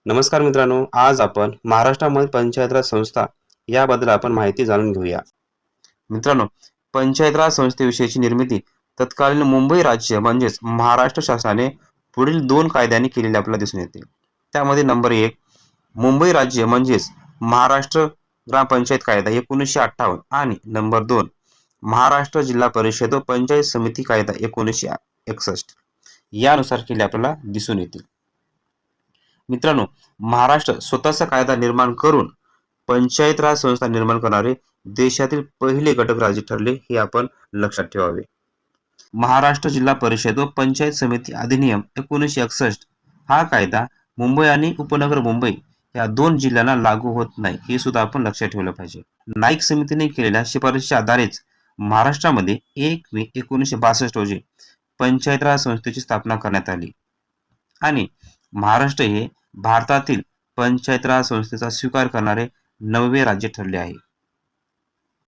नमस्कार मित्रांनो, आज आपण महाराष्ट्रामध्ये पंचायत राज संस्था याबद्दल आपण माहिती जाणून घेऊया. मित्रांनो, पंचायत राज संस्थेविषयीची निर्मिती तत्कालीन मुंबई राज्य म्हणजेच महाराष्ट्र शासनाने पुढील 2 कायद्यांनी केलेली आपल्याला दिसून येते. त्यामध्ये नंबर 1 मुंबई राज्य म्हणजेच महाराष्ट्र ग्रामपंचायत कायदा 1958 आणि नंबर 2 महाराष्ट्र जिल्हा परिषद व पंचायत समिती कायदा 1961 यानुसार केले आपल्याला दिसून येतील. मित्रांनो, महाराष्ट्र स्वतःचा कायदा निर्माण करून पंचायत राज संस्था निर्माण करणारे देशातील पहिले घटक राज्य ठरले, हे आपण लक्षात ठेवावे. महाराष्ट्र जिल्हा परिषद व पंचायत समिती अधिनियम 1961 हा कायदा मुंबई आणि उपनगर मुंबई या 2 जिल्ह्यांना लागू होत नाही, हे सुद्धा आपण लक्षात ठेवलं पाहिजे. नाईक समितीने केलेल्या शिफारशीच्या आधारेच महाराष्ट्रामध्ये 1 मे 1962 रोजी पंचायत राज संस्थेची स्थापना करण्यात आली आणि महाराष्ट्र हे भारतातील पंचायत राज संस्थेचा स्वीकार करणारे 9वे राज्य ठरले आहे.